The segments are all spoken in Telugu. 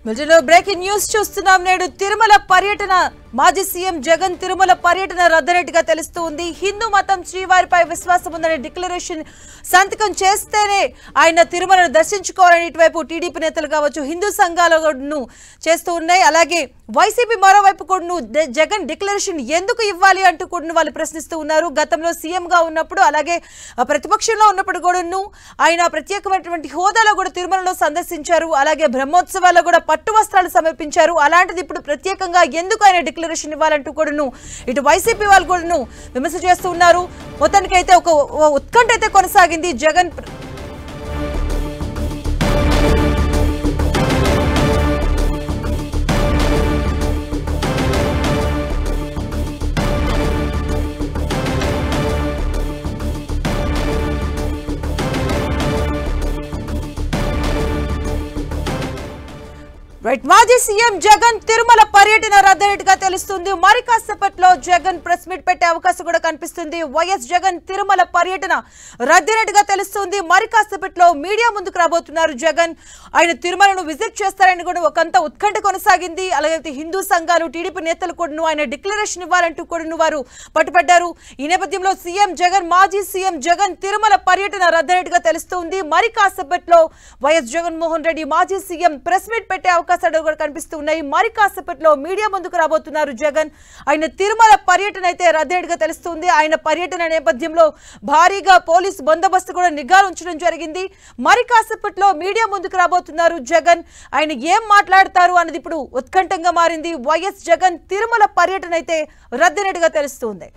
బ్రేకింగ్ న్యూస్ చూస్తున్నాం. నేడు తిరుమల పర్యటన మాజీ సీఎం జగన్ తిరుమల పర్యటన రద్దనట్టుగా తెలుస్తుంది. హిందూ మతం శ్రీవారిపై విశ్వాసం ఉందనే డిక్లరేషన్ సంతకం చేస్తేనే ఆయన తిరుమలను దర్శించుకోవాలని ఇటువైపు టీడీపీ నేతలు కావచ్చు హిందూ సంఘాలను చేస్తూ ఉన్నాయి. అలాగే వైసీపీ మరోవైపు కూడా జగన్ డిక్లరేషన్ ఎందుకు ఇవ్వాలి అంటూ కూడా వాళ్ళు ప్రశ్నిస్తూ ఉన్నారు. గతంలో సీఎంగా ఉన్నప్పుడు అలాగే ప్రతిపక్షంలో ఉన్నప్పుడు కూడా ఆయన ప్రత్యేకమైనటువంటి హోదాలో కూడా తిరుమలలో సందర్శించారు. అలాగే బ్రహ్మోత్సవాల్లో కూడా పట్టు వస్త్రాలు సమర్పించారు. అలాంటిది ఇప్పుడు ప్రత్యేకంగా ఎందుకు ఆయన డిక్లరేషన్ ఇవ్వాలంటూ కూడా ఇటు వైసీపీ వాళ్ళు కూడా విమర్శ చేస్తూ ఉన్నారు. మొత్తానికి అయితే ఒక ఉత్కంఠ అయితే కొనసాగింది. జగన్ మాజీ సీఎం జగన్ తిరుమల పర్యటన రద్దయినట్టుగా తెలుస్తుంది. మరి కాసేపట్లో జగన్ ప్రెస్ మీట్ పెట్టే అవకాశం కూడా కనిపిస్తుంది. వైఎస్ జగన్ తిరుమల పర్యటన రద్దయినట్టుగా తెలుస్తుంది. మరి కాసేపట్లో మీడియా ముందుకు రాబోతున్నారు జగన్. ఆయన తిరుమలను విజిట్ చేస్తారని కూడా ఒకంత ఉత్కంఠ కొనసాగింది. అలాగే హిందూ సంఘాలు టీడీపీ నేతలు కూడా ఆయన డిక్లరేషన్ ఇవ్వాలంటూ కూడా వారు పట్టుబడ్డారు. ఈ నేపథ్యంలో మాజీ సీఎం జగన్ తిరుమల పర్యటన రద్దయినట్టుగా తెలుస్తుంది. మరి కాసేపట్లో వైఎస్ జగన్మోహన్ రెడ్డి మాజీ సీఎం ప్రెస్ మీట్ పెట్టే అవకాశం కనిపిస్తున్నాయి. మరి కాసేపట్లో మీడియా ముందుకు రాబోతున్నారు జగన్. ఆయన తిరుమల పర్యటన అయితే రద్దయినట్టుగా తెలుస్తుంది. ఆయన పర్యటన నేపథ్యంలో భారీగా పోలీసు బందోబస్తు కూడా నిఘా ఉంచడం జరిగింది. మరి కాసేపట్లో మీడియా ముందుకు రాబోతున్నారు జగన్. ఆయన ఏం మాట్లాడతారు అన్నది ఇప్పుడు ఉత్కంఠంగా మారింది. వైఎస్ జగన్ తిరుమల పర్యటన అయితే రద్దయినట్టుగా తెలుస్తుంది.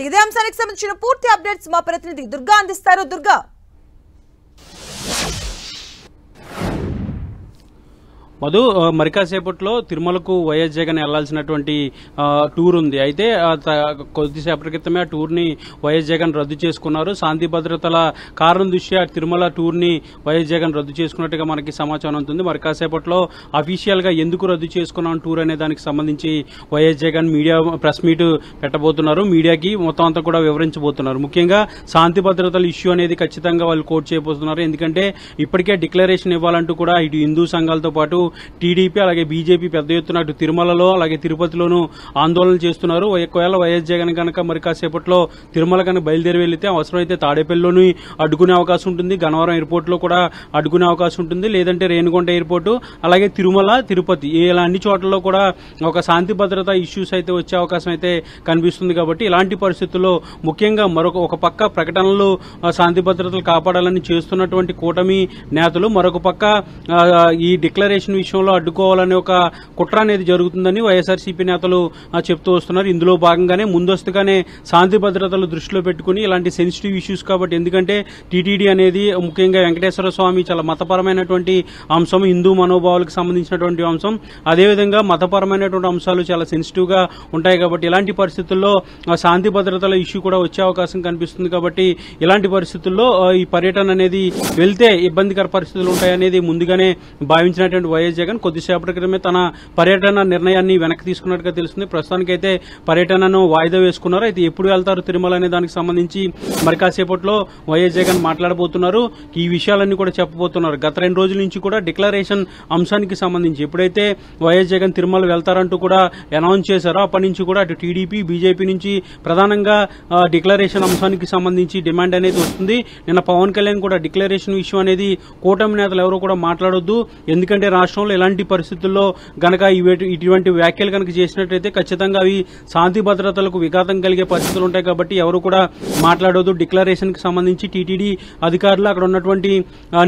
ఇదే అంశానికి సంబంధించిన పూర్తి అప్డేట్స్ మా ప్రతినిధి దుర్గా అందిస్తారు. దుర్గా, మధు, మరి కాసేపట్లో తిరుమలకు వైఎస్ జగన్ వెళ్లాల్సినటువంటి టూర్ ఉంది. అయితే కొద్దిసేపటి క్రితమే ఆ టూర్ని వైఎస్ జగన్ రద్దు చేసుకున్నారు. శాంతి భద్రతల కారణం దృష్ట్యా తిరుమల టూర్ని వైఎస్ జగన్ రద్దు చేసుకున్నట్టుగా మనకి సమాచారం ఉంటుంది. మరి కాసేపట్లో అఫీషియల్ గా ఎందుకు రద్దు చేసుకున్నాం టూర్ అనే దానికి సంబంధించి YS Jagan media press meet పెట్టబోతున్నారు. మీడియాకి మొత్తం అంతా కూడా వివరించబోతున్నారు. ముఖ్యంగా శాంతి భద్రతల ఇష్యూ అనేది ఖచ్చితంగా వాళ్ళు కోట్ చేయబోతున్నారు. ఎందుకంటే ఇప్పటికే డిక్లరేషన్ ఇవ్వాలంటూ కూడా ఇటు హిందూ సంఘాలతో పాటు టీడీపీ అలాగే బీజేపీ పెద్ద ఎత్తున అటు తిరుమలలో అలాగే తిరుపతిలోనూ ఆందోళన చేస్తున్నారు. ఒకవేళ వైఎస్ జగన్ కనుక మరి కాసేపట్లో తిరుమల కనుక బయలుదేరి వెళ్తే అవసరమైతే తాడేపల్లిలోని అడ్డుకునే అవకాశం ఉంటుంది, గన్నవరం ఎయిర్పోర్ట్ లో కూడా అడ్డుకునే అవకాశం ఉంటుంది, లేదంటే రేణిగుంట ఎయిర్పోర్టు అలాగే తిరుమల తిరుపతి ఇలా అన్ని చోట్లలో కూడా ఒక శాంతి భద్రత ఇష్యూస్ అయితే వచ్చే అవకాశం అయితే కనిపిస్తుంది. కాబట్టి ఇలాంటి పరిస్థితుల్లో ముఖ్యంగా ఒక పక్క ప్రకటనలు శాంతి భద్రతలు కాపాడాలని చేస్తున్నటువంటి కూటమి నేతలు, మరొక పక్క ఈ డిక్లరేషన్ విషయంలో అడ్డుకోవాలనే ఒక కుట్ర అనేది జరుగుతుందని వైఎస్ఆర్సీపీ నేతలు చెప్తూ వస్తున్నారు. ఇందులో భాగంగానే ముందస్తుగానే శాంతి భద్రతలు దృష్టిలో పెట్టుకుని ఇలాంటి సెన్సిటివ్ ఇష్యూస్ కాబట్టి, ఎందుకంటే టీటీడీ అనేది ముఖ్యంగా వెంకటేశ్వర స్వామి చాలా మతపరమైనటువంటి అంశం, హిందూ మనోభావాలకు సంబంధించినటువంటి అంశం, అదేవిధంగా మతపరమైనటువంటి అంశాలు చాలా సెన్సిటివ్ గా ఉంటాయి. కాబట్టి ఇలాంటి పరిస్థితుల్లో శాంతి భద్రతల ఇష్యూ కూడా వచ్చే అవకాశం కనిపిస్తుంది. కాబట్టి ఇలాంటి పరిస్థితుల్లో ఈ పర్యటన అనేది వెళ్తే ఇబ్బందికర పరిస్థితులు ఉంటాయనేది ముందుగానే భావించినటువంటి వైఎస్ జగన్ కొద్దిసేపటి క్రితమే తన పర్యటన నిర్ణయాన్ని వెనక్కి తీసుకున్నట్టుగా తెలుస్తుంది. ప్రస్తుతానికైతే పర్యటనను వాయిదా వేసుకున్నారు. అయితే ఎప్పుడు వెళ్తారు తిరుమల అనే దానికి సంబంధించి మరి కాసేపట్లో వైఎస్ జగన్ మాట్లాడబోతున్నారు. ఈ విషయాలన్నీ కూడా చెప్పబోతున్నారు. గత 2 రోజుల నుంచి కూడా డిక్లరేషన్ అంశానికి సంబంధించి ఎప్పుడైతే వైఎస్ జగన్ తిరుమల వెళ్తారంటూ కూడా అనౌన్స్ చేశారో అప్పటి నుంచి కూడా అటు టీడీపీ బీజేపీ నుంచి ప్రధానంగా డిక్లరేషన్ అంశానికి సంబంధించి డిమాండ్ అనేది వస్తుంది. నిన్న పవన్ కళ్యాణ్ కూడా డిక్లరేషన్ విషయం అనేది కూటమి నేతలు ఎవరు కూడా మాట్లాడొద్దు, ఎందుకంటే రాష్ట్రంలో ఎలాంటి పరిస్థితుల్లో గనక ఇటువంటి వ్యాఖ్యలు కనుక చేసినట్లయితే ఖచ్చితంగా అవి శాంతి భద్రతలకు విఘాతం కలిగే పరిస్థితులు ఉంటాయి. కాబట్టి ఎవరు కూడా మాట్లాడొద్దు. డిక్లరేషన్ కి సంబంధించి టీటీడీ అధికారులు అక్కడ ఉన్నటువంటి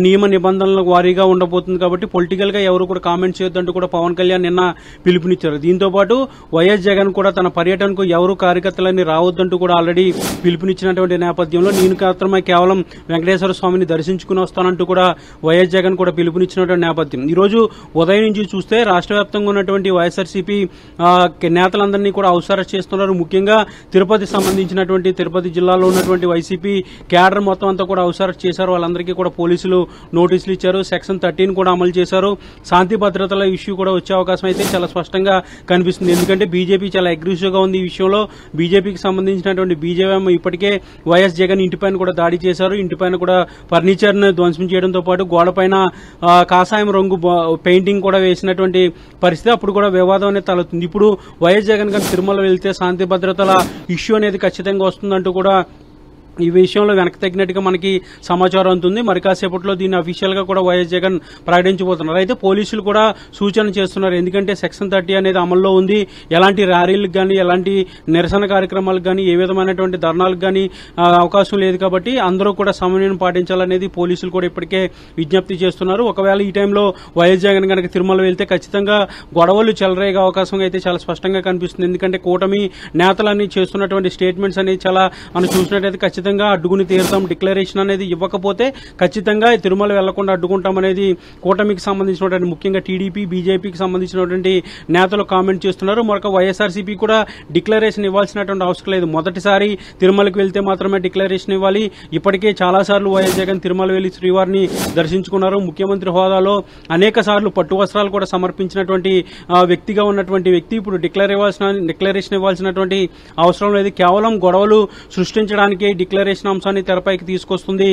నియమ నిబంధనల వారీగా ఉండబోతుంది. కాబట్టి పొలిటికల్ గా ఎవరు కూడా కామెంట్ చేయొద్దంటూ కూడా పవన్ కళ్యాణ్ నిన్న పిలుపునిచ్చారు. దీంతో పాటు వైఎస్ జగన్ కూడా తన పర్యటనకు ఎవరు కార్యకర్తలని రావద్దంటూ కూడా ఆల్రెడీ పిలుపునిచ్చినటువంటి నేపథ్యంలో నేను మాత్రమే కేవలం వెంకటేశ్వర స్వామిని దర్శించుకుని వస్తానంటూ కూడా వైఎస్ జగన్ కూడా పిలుపునిచ్చినటువంటి నేపథ్యం. ఈ రోజు ఉదయం నుంచి చూస్తే రాష్ట్ర వ్యాప్తంగా ఉన్నటువంటి వైఎస్ఆర్సీపీ నేతలందరినీ కూడా హౌస్ అరెస్ట్ చేస్తున్నారు. ముఖ్యంగా తిరుపతి సంబంధించినటువంటి తిరుపతి జిల్లాలో ఉన్నటువంటి వైసీపీ క్యాడర్ మొత్తం అంతా కూడా హౌస్ అరెస్ట్ చేశారు. వాళ్ళందరికీ కూడా పోలీసులు నోటీసులు ఇచ్చారు. సెక్షన్ 13 కూడా అమలు చేశారు. శాంతి భద్రతల ఇష్యూ కూడా వచ్చే అవకాశం అయితే చాలా స్పష్టంగా కనిపిస్తుంది. ఎందుకంటే బీజేపీ చాలా అగ్రెసివ్ గా ఉంది ఈ విషయంలో. బీజేపీకి సంబంధించినటువంటి బీజేఎం ఇప్పటికే వైఎస్ జగన్ ఇంటిపైన కూడా దాడి చేశారు. ఇంటిపైన కూడా ఫర్నిచర్ ను ధ్వంసం చేయడంతో పాటు గోడపైన కాషాయం రంగు పెయింటింగ్ కూడా వేసినటువంటి పరిస్థితి. అప్పుడు కూడా వివాదం అనేది తలెత్తుంది. ఇప్పుడు వైఎస్ జగన్ గారు తిరుమల వెళ్తే శాంతి భద్రతల ఇష్యూ అనేది ఖచ్చితంగా వస్తుందంటూ కూడా ఈ విషయంలో వెనక్కి తగ్గినట్టుగా మనకి సమాచారం అందుతుంది. మరి కాసేపట్లో దీన్ని అఫీషియల్ గా కూడా వైఎస్ జగన్ ప్రకటించబోతున్నారు. అయితే పోలీసులు కూడా సూచన చేస్తున్నారు. ఎందుకంటే సెక్షన్ 30 అనేది అమల్లో ఉంది. ఎలాంటి ర్యాలీలకు కానీ ఎలాంటి నిరసన కార్యక్రమాలకు కానీ ఏ విధమైనటువంటి ధర్నాలకు కానీ అవకాశం లేదు కాబట్టి అందరూ కూడా సమన్వయం పాటించాలనేది పోలీసులు కూడా ఇప్పటికే విజ్ఞప్తి చేస్తున్నారు. ఒకవేళ ఈ టైంలో వైఎస్ జగన్ కనుక తిరుమల వెళ్తే ఖచ్చితంగా గొడవలు చెలరేగే అవకాశం అయితే చాలా స్పష్టంగా కనిపిస్తుంది. ఎందుకంటే కూటమి నేతలన్నీ చేస్తున్నటువంటి స్టేట్మెంట్స్ అనేది చాలా మనం చూసినట్టయితే ఖచ్చితంగా అడ్డుకుని తీరుతాం, డిక్లరేషన్ అనేది ఇవ్వకపోతే ఖచ్చితంగా తిరుమల వెళ్లకుండా అడ్డుకుంటామనేది కూటమికి సంబంధించినటువంటి ముఖ్యంగా టీడీపీ బీజేపీకి సంబంధించినటువంటి నేతలు కామెంట్ చేస్తున్నారు. మరొక వైఎస్ఆర్సీపీ కూడా డిక్లరేషన్ ఇవ్వాల్సినటువంటి అవసరం లేదు. మొదటిసారి తిరుమలకు వెళ్తే మాత్రమే డిక్లరేషన్ ఇవ్వాలి. ఇప్పటికే చాలా సార్లు వైఎస్ జగన్ తిరుమల వెళ్లి శ్రీవారిని దర్శించుకున్నారు. ముఖ్యమంత్రి హోదాలో అనేక సార్లు పట్టు వస్త్రాలు కూడా సమర్పించినటువంటి వ్యక్తిగా ఉన్నటువంటి వ్యక్తి ఇప్పుడు డిక్లరేషన్ ఇవ్వాల్సినటువంటి అవసరం లేదు. కేవలం గొడవలు సృష్టించడానికి డిక్లరేషన్ అంశాన్ని తెరపైకి తీసుకొస్తుంది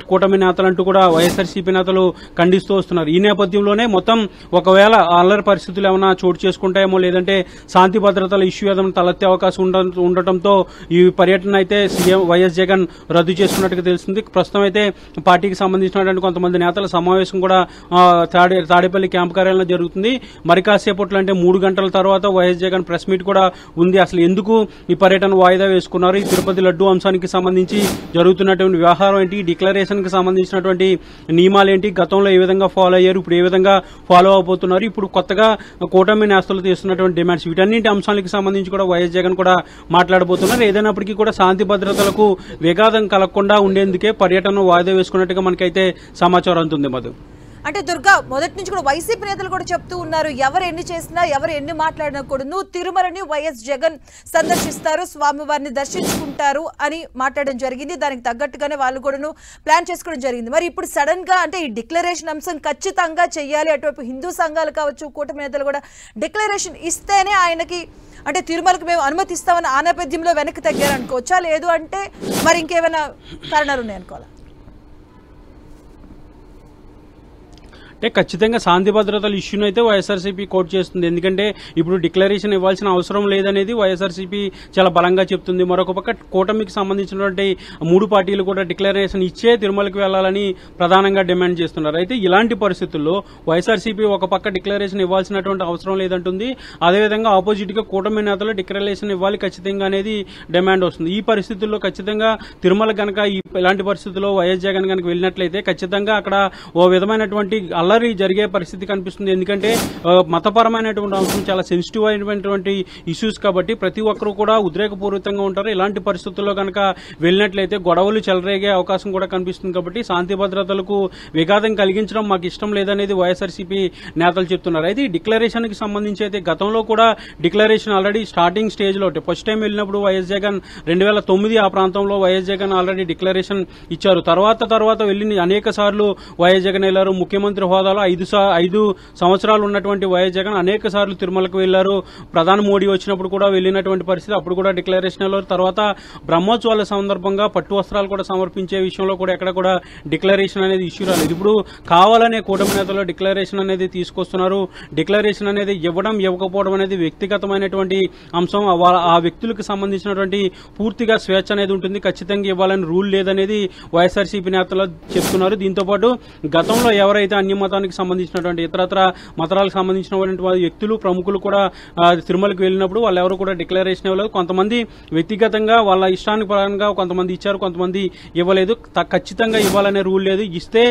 కూటమి నేతలంటూ కూడా వైఎస్ఆర్సీపీ నేతలు ఖండిస్తూ వస్తున్నారు. ఈ నేపథ్యంలోనే మొత్తం ఒకవేళ అల్లరి పరిస్థితులు ఏమైనా చోటు చేసుకుంటాయేమో లేదంటే శాంతి భద్రతల ఇష్యూ ఏదైనా తలెత్తే అవకాశం ఉండటంతో ఈ పర్యటన అయితే సీఎం వైఎస్ జగన్ రద్దు చేసుకున్నట్టుగా తెలుస్తుంది. ప్రస్తుతం అయితే పార్టీకి సంబంధించినటువంటి కొంతమంది నేతల సమావేశం కూడా తాడేపల్లి క్యాంపు కార్యాలయంలో జరుగుతుంది. మరి కాసేపట్లో అంటే 3 గంటల తర్వాత వైఎస్ జగన్ ప్రెస్ మీట్ కూడా ఉంది. అసలు ఎందుకు ఈ పర్యటన వాయిదా వేసుకున్నారు, ఈ తిరుపతి లడ్డు అంశానికి సంబంధించి జరుగుతున్నటువంటి వ్యవహారం ఏంటి, డిక్లరేషన్ కి సంబంధించినటువంటి నియమాలు ఏంటి, గతంలో ఏ విధంగా ఫాలో అయ్యారు, ఇప్పుడు ఏ విధంగా ఫాలో అవబోతున్నారు, ఇప్పుడు కొత్తగా కూటమి నేతలు చేస్తున్నటువంటి డిమాండ్స్, వీటన్నింటి అంశాలకు సంబంధించి కూడా వైఎస్ జగన్ కూడా మాట్లాడబోతున్నారు. ఏదైనప్పటికీ కూడా శాంతి భద్రతలకు విఘాతం కలగకుండా ఉండేందుకే పర్యటన వాయిదా వేసుకున్నట్టుగా మనకైతే సమాచారం అందుతుంది. మధు, అంటే దుర్గా మొదటి నుంచి కూడా వైసీపీ నేతలు కూడా చెప్తూ ఉన్నారు, ఎవరు ఎన్ని చేసినా ఎవరు ఎన్ని మాట్లాడినా కూడా తిరుమలని వైఎస్ జగన్ సందర్శిస్తారు, స్వామివారిని దర్శించుకుంటారు అని మాట్లాడడం జరిగింది. దానికి తగ్గట్టుగానే వాళ్ళు కూడా ప్లాన్ చేసుకోవడం జరిగింది. మరి ఇప్పుడు సడన్ గా అంటే ఈ డిక్లరేషన్ అంశం ఖచ్చితంగా చెయ్యాలి, అటువైపు హిందూ సంఘాలు కావచ్చు కూటమి నేతలు కూడా డిక్లరేషన్ ఇస్తేనే ఆయనకి అంటే తిరుమలకు మేము అనుమతిస్తామని ఆ నేపథ్యంలో వెనక్కి తగ్గారనుకోవచ్చా, లేదు అంటే మరి ఇంకేమైనా కారణాలు ఉన్నాయనుకోవాలా? అంటే ఖచ్చితంగా శాంతి భద్రతల ఇష్యూను అయితే వైఎస్ఆర్సీపీ కోట్ చేస్తుంది. ఎందుకంటే ఇప్పుడు డిక్లరేషన్ ఇవ్వాల్సిన అవసరం లేదనేది వైఎస్ఆర్సీపీ చాలా బలంగా చెప్తుంది. మరొక పక్క కూటమికి సంబంధించినటువంటి 3 పార్టీలు కూడా డిక్లరేషన్ ఇచ్చే తిరుమలకి వెళ్లాలని ప్రధానంగా డిమాండ్ చేస్తున్నారు. అయితే ఇలాంటి పరిస్థితుల్లో వైఎస్ఆర్సీపీ ఒక పక్క డిక్లరేషన్ ఇవ్వాల్సినటువంటి అవసరం లేదంటుంది. అదేవిధంగా ఆపోజిట్ గా కూటమి నేతలు డిక్లరేషన్ ఇవ్వాలి ఖచ్చితంగా అనేది డిమాండ్ వస్తుంది. ఈ పరిస్థితుల్లో ఖచ్చితంగా తిరుమల గనక ఇలాంటి పరిస్థితుల్లో వైఎస్ జగన్ గనక వెళ్ళినట్లయితే ఖచ్చితంగా అక్కడ ఓ విధమైనటువంటి అల్లరి జరిగే పరిస్థితి కనిపిస్తుంది. ఎందుకంటే మతపరమైనటువంటి అంశం చాలా సెన్సిటివ్ అయినటువంటి ఇష్యూస్ కాబట్టి ప్రతి ఒక్కరూ కూడా ఉద్రేకపూరితంగా ఉంటారు. ఇలాంటి పరిస్థితుల్లో కనుక వెళ్ళినట్లయితే గొడవలు చెలరేగే అవకాశం కూడా కనిపిస్తుంది. కాబట్టి శాంతి భద్రతలకు విఘాతం కలిగించడం మాకు ఇష్టం లేదనేది వైఎస్ఆర్సీపీ నేతలు చెప్తున్నారు. అయితే ఈ డిక్లరేషన్ కి సంబంధించి అయితే గతంలో కూడా డిక్లరేషన్ ఆల్రెడీ స్టార్టింగ్ స్టేజ్ లో ఫస్ట్ టైం వెళ్ళినప్పుడు వైఎస్ జగన్ 2009 ఆ ప్రాంతంలో వైఎస్ జగన్ ఆల్రెడీ డిక్లరేషన్ ఇచ్చారు. తర్వాత వెళ్ళి అనేక సార్లు వైఎస్ జగన్ వెళ్లారు. ముఖ్యమంత్రి హోదాలో 5 సంవత్సరాలు ఉన్నటువంటి వైఎస్ జగన్ అనేక సార్లు తిరుమలకు వెళ్లారు. ప్రధాని మోడీ వచ్చినప్పుడు కూడా వెళ్లినటువంటి పరిస్థితి, అప్పుడు కూడా డిక్లరేషన్ వెళ్ళారు. తర్వాత బ్రహ్మోత్సవాల సందర్భంగా పట్టు వస్త్రాలు కూడా సమర్పించే విషయంలో కూడా ఎక్కడ కూడా డిక్లరేషన్ అనేది ఇష్యూ రాలేదు. ఇప్పుడు కావాలనే కూటమి నేతలు డిక్లరేషన్ అనేది తీసుకొస్తున్నారు. డిక్లరేషన్ అనేది ఇవ్వకపోవడం అనేది వ్యక్తిగతమైనటువంటి అంశం. ఆ వ్యక్తులకు సంబంధించినటువంటి పూర్తిగా స్వేచ్ఛ అనేది ఉంటుంది. ఖచ్చితంగా ఇవ్వాలని రూల్ లేదనేది వైఎస్ఆర్సీపీ నేతలు చెప్తున్నారు. దీంతో పాటు గతంలో ఎవరైతే అన్య మతానికి సంబంధించినటువంటి ఇతరత్ర మతాలకు సంబంధించినటువంటి వ్యక్తులు ప్రముఖులు కూడా తిరుమలకు వెళ్ళినప్పుడు వాళ్ళు ఎవరు కూడా డిక్లరేషన్ ఇవ్వలేదు. కొంతమంది వ్యక్తిగతంగా వాళ్ళ ఇష్టానికి పరంగా కొంతమంది ఇచ్చారు, కొంతమంది ఇవ్వలేదు. ఖచ్చితంగా ఇవ్వాలనే రూల్ లేదు. ఇస్తే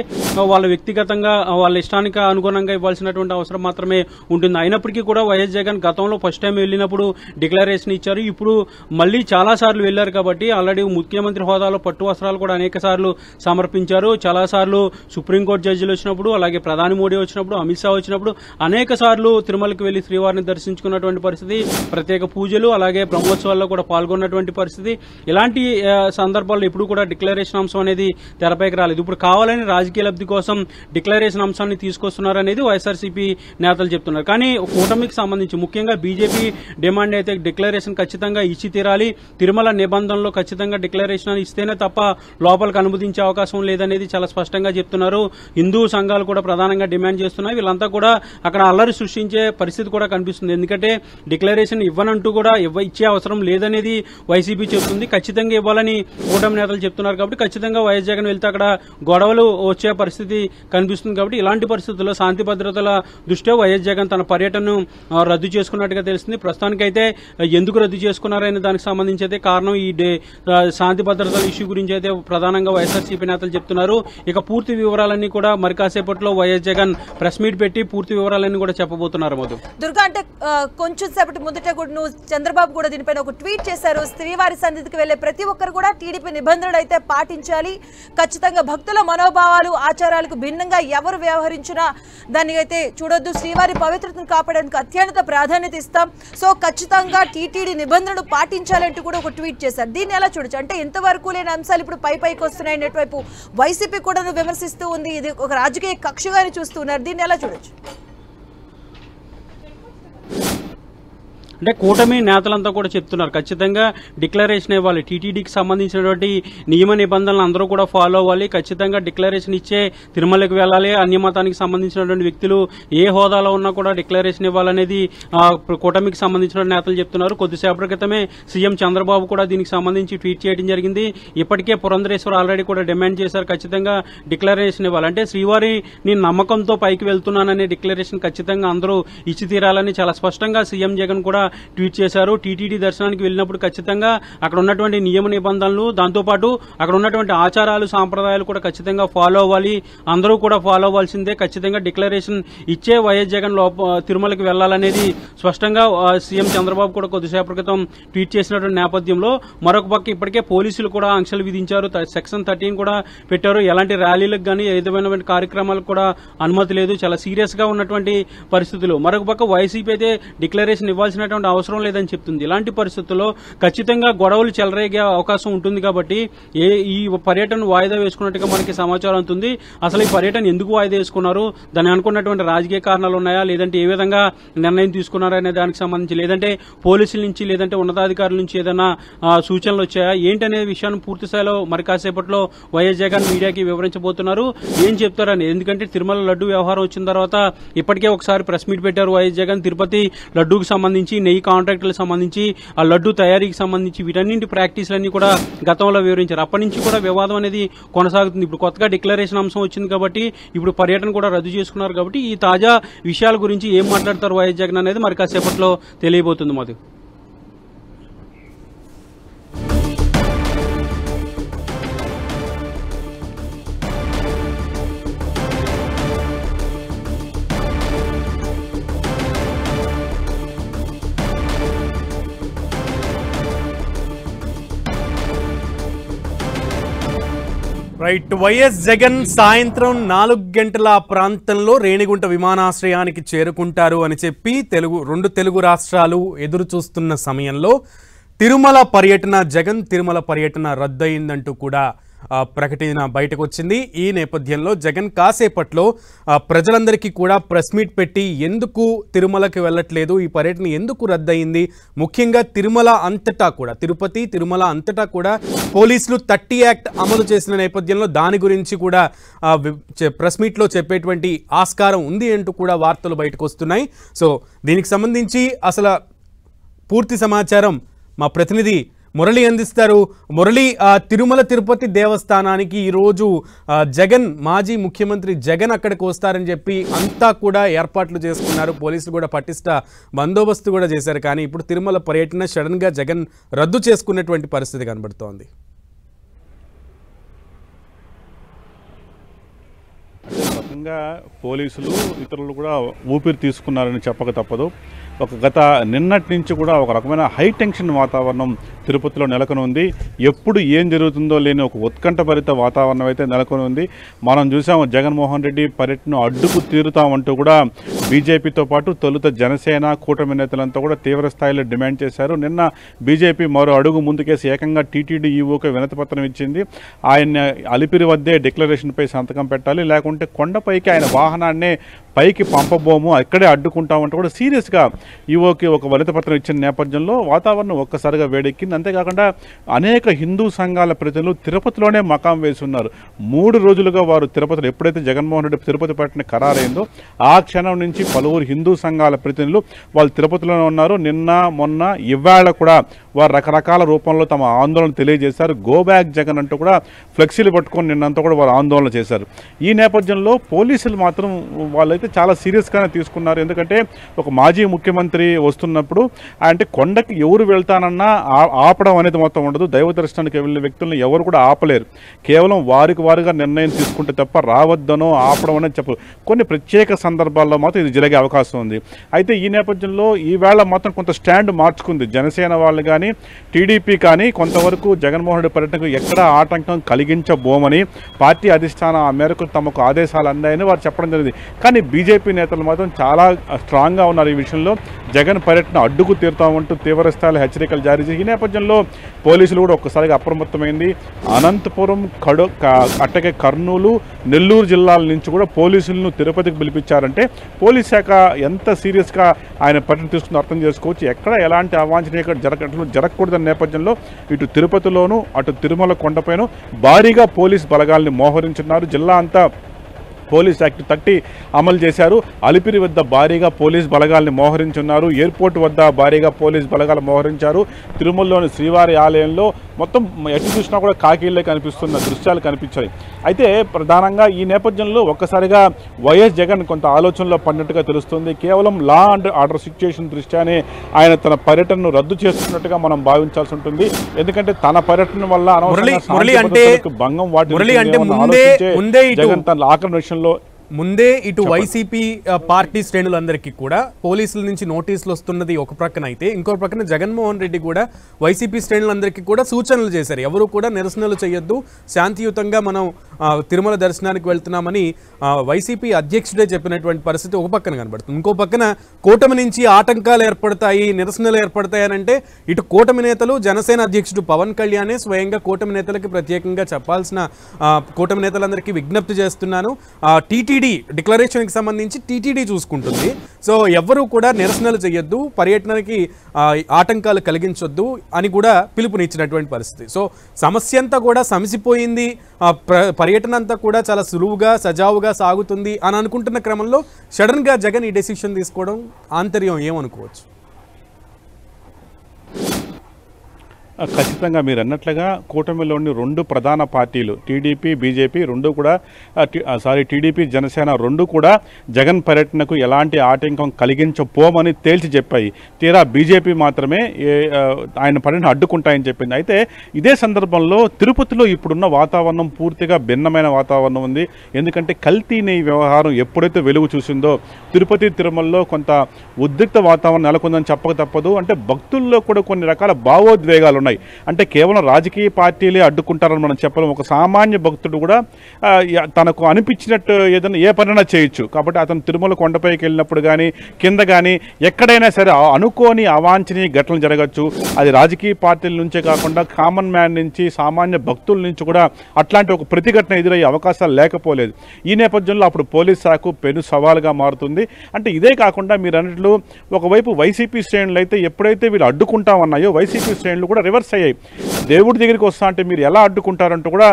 వాళ్ళ వ్యక్తిగతంగా వాళ్ళ ఇష్టానికి అనుగుణంగా ఇవ్వాల్సినటువంటి అవసరం మాత్రమే ఉంటుంది. అయినప్పటికీ కూడా వైఎస్ జగన్ గతంలో ఫస్ట్ టైం వెళ్ళినప్పుడు డిక్లరేషన్ ఇచ్చారు. ఇప్పుడు మళ్లీ చాలా సార్లు వెళ్లారు కాబట్టి ఆల్రెడీ ముఖ్యమంత్రి హోదాలో పట్టు వస్త్రాలు కూడా అనేక సార్లు సమర్పించారు. చాలా సార్లు సుప్రీంకోర్టు జడ్జిలు వచ్చినప్పుడు అలాగే ప్రధాని మోడీ వచ్చినప్పుడు, అమిత్ షా వచ్చినప్పుడు అనేక సార్లు తిరుమలకి వెళ్లి శ్రీవారిని దర్శించుకున్నటువంటి పరిస్థితి, ప్రత్యేక పూజలు అలాగే బ్రహ్మోత్సవాల్లో కూడా పాల్గొన్నటువంటి పరిస్థితి. ఇలాంటి సందర్భాల్లో ఇప్పుడు కూడా డిక్లరేషన్ అంశం అనేది తెరపైకి రాలేదు. ఇప్పుడు కావాలని రాజకీయ లబ్ధి కోసం డిక్లరేషన్ అంశాన్ని తీసుకొస్తున్నారనేది వైఎస్ఆర్సీపీ నేతలు చెప్తున్నారు. కానీ కూటమికి సంబంధించి ముఖ్యంగా బీజేపీ డిమాండ్ అయితే డిక్లరేషన్ ఖచ్చితంగా ఇచ్చి తీరాలి, తిరుమల నిబంధనలో ఖచ్చితంగా డిక్లరేషన్ ఇస్తేనే తప్ప లోపలికి అనుమతించే అవకాశం లేదనేది చాలా స్పష్టంగా చెప్తున్నారు. హిందూ సంఘాలు కూడా ప్రధానంగా డిమాండ్ చేస్తున్నాయి. వీళ్ళంతా కూడా అక్కడ అల్లరి సృష్టించే పరిస్థితి కూడా కనిపిస్తుంది. ఎందుకంటే డిక్లరేషన్ ఇవ్వనంటూ కూడా ఇచ్చే అవసరం లేదనేది వైసీపీ చెబుతుంది. ఖచ్చితంగా ఇవ్వాలని కూటమి నేతలు చెప్తున్నారు. కాబట్టి ఖచ్చితంగా వైఎస్ జగన్ వెళ్తే అక్కడ గొడవలు వచ్చే పరిస్థితి కనిపిస్తుంది. కాబట్టి ఇలాంటి పరిస్థితుల్లో శాంతి భద్రతల దృష్ట్యా వైఎస్ జగన్ తన పర్యటనను రద్దు చేసుకున్నట్టుగా తెలుస్తుంది. ప్రస్తుతానికైతే ఎందుకు రద్దు చేసుకున్నారనే దానికి సంబంధించి అయితే కారణం ఈ శాంతి భద్రతల ఇష్యూ గురించి అయితే ప్రధానంగా వైఎస్ఆర్సీపీ నేతలు చెప్తున్నారు. ఇక పూర్తి వివరాలన్నీ కూడా మరి కాసేపట్లో వైఎస్ జగన్ ప్రెస్ మీట్ పెట్టి పూర్తి వివరాలన్నీ కూడా చెప్పబోతున్నారు. మధు దుర్గా, అంటే కొంచెం సేపటి ముందట కూడా నువ్వు చంద్రబాబు కూడా దీనిపైన ఒక ట్వీట్ చేశారు. శ్రీవారి సన్నిధికి వెళ్లే ప్రతి ఒక్కరు కూడా టీడీపీ నిబంధనలు అయితే పాటించాలి, ఖచ్చితంగా భక్తుల మనోభావాలు ఆచారాలకు భిన్నంగా ఎవరు వ్యవహరించినా దాన్ని అయితే చూడొద్దు, శ్రీవారి పవిత్రతను కాపాడడానికి అత్యంత ప్రాధాన్యత ఇస్తాం, సో ఖచ్చితంగా టీటీడీ నిబంధనలు పాటించాలంటూ కూడా ఒక ట్వీట్ చేశారు. దీన్ని ఎలా చూడొచ్చు? అంటే ఇంతవరకు లేని అంశాలు ఇప్పుడు పైకి వస్తున్నాయి. నెట్వైపు వైసీపీ కూడా విమర్శిస్తూ ఉంది, ఇది ఒక రాజకీయ కక్షగానే చూస్తున్నారు. దీన్ని ఎలా చూడొచ్చు? అంటే కూటమి నేతలంతా కూడా చెప్తున్నారు ఖచ్చితంగా డిక్లరేషన్ ఇవ్వాలి, టీటీడీకి సంబంధించినటువంటి నియమ నిబంధనలు అందరూ కూడా ఫాలో అవ్వాలి, ఖచ్చితంగా డిక్లరేషన్ ఇచ్చే తిరుమలకి వెళ్లాలి, అన్య మతానికి సంబంధించినటువంటి వ్యక్తులు ఏ హోదాలో ఉన్నా కూడా డిక్లరేషన్ ఇవ్వాలనేది కూటమికి సంబంధించిన నేతలు చెప్తున్నారు. కొద్దిసేపటి క్రితమే సీఎం చంద్రబాబు కూడా దీనికి సంబంధించి ట్వీట్ చేయడం జరిగింది. ఇప్పటికే పురంధరేశ్వర్ ఆల్రెడీ కూడా డిమాండ్ చేశారు ఖచ్చితంగా డిక్లరేషన్ ఇవ్వాలి, అంటే శ్రీవారిని నమ్మకంతో పైకి వెళ్తున్నాననే డిక్లరేషన్ ఖచ్చితంగా అందరూ ఇచ్చి తీరాలని చాలా స్పష్టంగా సీఎం జగన్ కూడా ట్వీట్ చేశారు. టీటీడీ దర్శనానికి వెళ్ళినప్పుడు ఖచ్చితంగా అక్కడ ఉన్నటువంటి నియమ నిబంధనలు, దాంతోపాటు అక్కడ ఉన్నటువంటి ఆచారాలు సాంప్రదాయాలు కూడా ఖచ్చితంగా ఫాలో అవ్వాలి, అందరూ కూడా ఫాలో అవ్వాల్సిందే, ఖచ్చితంగా డిక్లరేషన్ ఇచ్చే వైఎస్ జగన్ తిరుమలకి వెళ్లాలనేది స్పష్టంగా సీఎం చంద్రబాబు కూడా కొద్దిసేపటి క్రితం ట్వీట్ చేసినటువంటి నేపథ్యంలో మరొక పక్క ఇప్పటికే పోలీసులు కూడా ఆంక్షలు విధించారు, సెక్షన్ 13 కూడా పెట్టారు. ఎలాంటి ర్యాలీలకు కానీ ఏదైనా కార్యక్రమాలకు కూడా అనుమతి లేదు, చాలా సీరియస్ గా ఉన్నటువంటి పరిస్థితులు. మరొక పక్క వైసీపీ అయితే డిక్లరేషన్ ఇవ్వాల్సినటువంటి అవసరం లేదని చెప్తుంది. ఇలాంటి పరిస్థితుల్లో ఖచ్చితంగా గొడవలు చెలరేగే అవకాశం ఉంటుంది. కాబట్టి ఈ పర్యటన వాయిదా వేసుకున్నట్టుగా మనకి సమాచారం ఉంటుంది. అసలు ఈ పర్యటన ఎందుకు వాయిదా వేసుకున్నారు, దాన్ని అనుకున్నటువంటి రాజకీయ కారణాలు ఉన్నాయా, లేదంటే ఏ విధంగా నిర్ణయం తీసుకున్నారనే దానికి సంబంధించి, లేదంటే పోలీసుల నుంచి లేదంటే ఉన్నతాధికారుల నుంచి ఏదైనా సూచనలు వచ్చాయా ఏంటనే విషయాన్ని పూర్తి స్థాయిలో మరి కాసేపట్లో వైఎస్ జగన్ మీడియాకి వివరించబోతున్నారు. ఏం చెప్తారని, ఎందుకంటే తిరుమల లడ్డు వ్యవహారం వచ్చిన తర్వాత ఇప్పటికే ఒకసారి ప్రెస్ మీట్ పెట్టారు వైఎస్ జగన్. తిరుపతి లడ్డూకి సంబంధించి, నెయ్యి కాంట్రాక్టులకు సంబంధించి, ఆ లడ్డు తయారీకి సంబంధించి వీటన్నింటి ప్రాక్టీస్లన్నీ కూడా గతంలో వివరించారు. అప్పటి నుంచి కూడా వివాదం అనేది కొనసాగుతుంది. ఇప్పుడు కొత్తగా డిక్లరేషన్ అంశం వచ్చింది కాబట్టి ఇప్పుడు పర్యటన కూడా రద్దు చేసుకున్నారు. కాబట్టి ఈ తాజా విషయాల గురించి ఏం మాట్లాడతారు వైఎస్ జగన్ అనేది మరి కాసేపట్లో తెలియబోతుంది. మధు, రైట్. వైఎస్ జగన్ సాయంత్రం 4 గంటల ప్రాంతంలో రేణిగుంట విమానాశ్రయానికి చేరుకుంటారు అని చెప్పి రెండు తెలుగు రాష్ట్రాలు ఎదురు చూస్తున్న సమయంలో జగన్ తిరుమల పర్యటన రద్దయిందంటూ కూడా ప్రకటన బయటకు వచ్చింది. ఈ నేపథ్యంలో జగన్ కాసేపట్లో ప్రజలందరికీ కూడా ప్రెస్ మీట్ పెట్టి ఎందుకు తిరుమలకి వెళ్ళట్లేదు, ఈ పర్యటన ఎందుకు రద్దయింది, ముఖ్యంగా తిరుమల అంతటా కూడా తిరుమల అంతటా కూడా పోలీసులు 30 యాక్ట్ అమలు చేసిన నేపథ్యంలో దాని గురించి కూడా ప్రెస్ మీట్లో చెప్పేటువంటి ఆస్కారం ఉంది అంటూ కూడా వార్తలు బయటకు వస్తున్నాయి. సో దీనికి సంబంధించి అసలు పూర్తి సమాచారం మా ప్రతినిధి మురళి అందిస్తారు. మురళి, తిరుమల తిరుపతి దేవస్థానానికి ఈరోజు జగన్, మాజీ ముఖ్యమంత్రి జగన్ అక్కడికి వస్తారని చెప్పి అంతా కూడా ఏర్పాట్లు చేసుకున్నారు. పోలీసులు కూడా పటిష్ట బందోబస్తు కూడా చేశారు. కానీ ఇప్పుడు తిరుమల పర్యటన సడన్గా జగన్ రద్దు చేసుకున్నటువంటి పరిస్థితి కనబడుతోంది. రకంగా పోలీసులు ఇతరులు కూడా ఊపిరి తీసుకున్నారని చెప్పక తప్పదు. గత నిన్నటి నుంచి కూడా ఒక రకమైన హై టెన్షన్ వాతావరణం తిరుపతిలో నెలకొని ఉంది. ఎప్పుడు ఏం జరుగుతుందో లేని ఒక ఉత్కంఠభరిత వాతావరణం అయితే నెలకొని ఉంది. మనం చూసాము జగన్మోహన్ రెడ్డి పర్యటన అడ్డుకు తీరుతామంటూ కూడా బీజేపీతో పాటు తొలుత జనసేన కూటమి నేతలంతా కూడా తీవ్ర స్థాయిలో డిమాండ్ చేశారు. నిన్న బీజేపీ మరో అడుగు ముందుకేసి ఏకంగా టీటీడీ ఈవోకి వినతిపత్రం ఇచ్చింది. ఆయన అలిపిరి వద్దే డిక్లరేషన్పై సంతకం పెట్టాలి, లేకుంటే కొండపైకి ఆయన వాహనాన్నే పైకి పంపబోము, అక్కడే అడ్డుకుంటామంటే కూడా సీరియస్గా ఈవోకి ఒక వినతిపత్రం ఇచ్చిన నేపథ్యంలో వాతావరణం ఒక్కసారిగా వేడెక్కింది. అంతేకాకుండా అనేక హిందూ సంఘాల ప్రతినిధులు తిరుపతిలోనే మకాం వేసి ఉన్నారు. 3 రోజులుగా వారు తిరుపతిలో ఎప్పుడైతే జగన్మోహన్ రెడ్డి తిరుపతి పట్టణ ఖరారైందో ఆ క్షణం నుంచి పలువురు హిందూ సంఘాల ప్రతినిధులు వాళ్ళు తిరుపతిలోనే ఉన్నారు. నిన్న మొన్న ఇవాళ కూడా వారు రకరకాల రూపంలో తమ ఆందోళన తెలియజేశారు. గో బ్యాక్ జగన్ అంటూ కూడా ఫ్లెక్సీలు పట్టుకొని నిన్నంతా కూడా వారు ఆందోళన చేశారు. ఈ నేపథ్యంలో పోలీసులు మాత్రం వాళ్ళైతే చాలా సీరియస్గానే తీసుకున్నారు. ఎందుకంటే ఒక మాజీ ముఖ్యమంత్రి వస్తున్నప్పుడు అంటే కొండకి ఎవరు వెళ్తానన్నా ఆపడం అనేది మొత్తం ఉండదు. దైవ దర్శనానికి వెళ్ళిన వ్యక్తులను ఎవరు కూడా ఆపలేరు. కేవలం వారికి వారుగా నిర్ణయం తీసుకుంటే తప్ప రావద్దనో ఆపడం అనేది చెప్పరు. కొన్ని ప్రత్యేక సందర్భాల్లో మాత్రం ఇది జరిగే అవకాశం ఉంది. అయితే ఈ నేపథ్యంలో ఈవేళ మాత్రం కొంత స్టాండ్ మార్చుకుంది జనసేన వాళ్ళు కానీ టీడీపీ కానీ. కొంతవరకు జగన్మోహన్ రెడ్డి పర్యటనకు ఎక్కడా ఆటంకం కలిగించబోమని పార్టీ అధిష్టానం ఆ మేరకు తమకు ఆదేశాలు అందాయని వారు చెప్పడం జరిగింది. కానీ బీజేపీ నేతలు మాత్రం చాలా స్ట్రాంగ్గా ఉన్నారు. ఈ విషయంలో జగన్ పర్యటన అడ్డుకు తీరుతామంటూ తీవ్ర స్థాయిలో హెచ్చరికలు జారీ చేసి ఈ నేపథ్యంలో పోలీసులు కూడా ఒక్కసారిగా అప్రమత్తమైంది. అనంతపురం, అట్టగే కర్నూలు, నెల్లూరు జిల్లాల నుంచి కూడా పోలీసులను తిరుపతికి పిలిపించారంటే పోలీస్ శాఖ ఎంత సీరియస్గా ఆయన పర్యటన తీసుకుని అర్థం చేసుకోవచ్చు. ఎక్కడ ఎలాంటి అవాంఛనీయ జరగకూడదన్న నేపథ్యంలో ఇటు తిరుపతిలోను అటు తిరుమల కొండపైన భారీగా పోలీస్ బలగాల్ని మోహరించున్నారు. జిల్లా అంతా పోలీస్ యాక్ట్ 30 అమలు చేశారు. అలిపిరి వద్ద భారీగా పోలీస్ బలగాల్ని మోహరించున్నారు. ఎయిర్పోర్ట్ వద్ద భారీగా పోలీస్ బలగాలు మోహరించారు. తిరుమలలోని శ్రీవారి ఆలయంలో మొత్తం ఎటు చూసినా కూడా కాకీళ్ళే కనిపిస్తున్న దృశ్యాలు కనిపించాయి. అయితే ప్రధానంగా ఈ నేపథ్యంలో ఒక్కసారిగా వైఎస్ జగన్ కొంత ఆలోచనలో పడినట్టుగా తెలుస్తుంది. కేవలం లా అండ్ ఆర్డర్ సిచ్యుయేషన్ దృష్ట్యానే ఆయన తన పర్యటనను రద్దు చేస్తున్నట్టుగా మనం భావించాల్సి ఉంటుంది. ఎందుకంటే తన పర్యటన వల్ల భంగం వాటి జగన్ తన ఆక్రమణ ముందే ఇటు వైసీపీ పార్టీ శ్రేణులందరికీ కూడా పోలీసుల నుంచి నోటీసులు వస్తున్నది ఒక ప్రక్కన అయితే, ఇంకో ప్రక్కన జగన్మోహన్ రెడ్డి కూడా వైసీపీ శ్రేణులందరికీ కూడా సూచనలు చేశారు. ఎవరు కూడా నిరసనలు చేయొద్దు, శాంతియుతంగా మనం తిరుమల దర్శనానికి వెళ్తున్నామని వైసీపీ అధ్యక్షుడే చెప్పినటువంటి పరిస్థితి ఒక పక్కన కనబడుతుంది. ఇంకో పక్కన కూటమి నుంచి ఆటంకాలు ఏర్పడతాయి, నిరసనలు ఏర్పడతాయనంటే ఇటు కూటమి నేతలు, జనసేన అధ్యక్షుడు పవన్ కళ్యాణే స్వయంగా కూటమి నేతలకు ప్రత్యేకంగా చెప్పాల్సిన కూటమి నేతలందరికీ విజ్ఞప్తి చేస్తున్నాను. టీటీడీ డిక్లరేషన్కి సంబంధించి టీటీడీ చూసుకుంటుంది. సో ఎవ్వరూ కూడా నిరసనలు చేయొద్దు, పర్యటనకి ఆటంకాలు కలిగించొద్దు అని కూడా పిలుపునిచ్చినటువంటి పరిస్థితి. సో సమస్య అంతా కూడా సమసిపోయింది, పర్యటన అంతా కూడా చాలా సులువుగా సజావుగా సాగుతుంది అని అనుకుంటున్న క్రమంలో సడన్గా జగన్ ఈ డెసిషన్ తీసుకోవడం ఆంతర్యం ఏమనుకోవచ్చు? ఖచ్చితంగా మీరు అన్నట్లుగా కూటమిలోని 2 ప్రధాన పార్టీలు టీడీపీ, బీజేపీ రెండు కూడా టీడీపీ, జనసేన రెండు కూడా జగన్ పర్యటనకు ఎలాంటి ఆటంకం కలిగించపోమని తేల్చి చెప్పాయి. తీరా బీజేపీ మాత్రమే ఆయన పర్యటన అడ్డుకుంటాయని చెప్పింది. అయితే ఇదే సందర్భంలో తిరుపతిలో ఇప్పుడున్న వాతావరణం పూర్తిగా భిన్నమైన వాతావరణం ఉంది. ఎందుకంటే కల్తీ నెయ్యి వ్యవహారం ఎప్పుడైతే వెలుగు చూసిందో తిరుపతి, తిరుమలలో కొంత ఉద్రిక్త వాతావరణం నెలకొందని చెప్పక తప్పదు. అంటే భక్తుల్లో కూడా కొన్ని రకాల భావోద్వేగాలు ఉన్నాయి. అంటే కేవలం రాజకీయ పార్టీలే అడ్డుకుంటారని మనం చెప్పలేం. ఒక సామాన్య భక్తుడు కూడా తనకు అనిపించినట్టు ఏదైనా ఏ పనైనా చేయొచ్చు. కాబట్టి అతను తిరుమల కొండపైకి వెళ్ళినప్పుడు కానీ కింద కానీ ఎక్కడైనా సరే అనుకోని అవాంఛనీయ ఘటనలు జరగచ్చు. అది రాజకీయ పార్టీల నుంచే కాకుండా కామన్ మ్యాన్ నుంచి, సామాన్య భక్తుల నుంచి కూడా అట్లాంటి ఒక ప్రతిఘటన ఎదురయ్యే అవకాశాలు లేకపోలేదు. ఈ నేపథ్యంలో అప్పుడు పోలీస్ శాఖ పెను సవాలుగా మారుతుంది. అంటే ఇదే కాకుండా మీరు అన్నట్లు ఒకవైపు వైసీపీ శ్రేణులు అయితే ఎప్పుడైతే వీళ్ళు అడ్డుకుంటామన్నాయో వైసీపీ శ్రేణులు కూడా రివర్స్ అయ్యాయి. దేవుడి దగ్గరికి వస్తా అంటే మీరు ఎలా అడ్డుకుంటారంటూ కూడా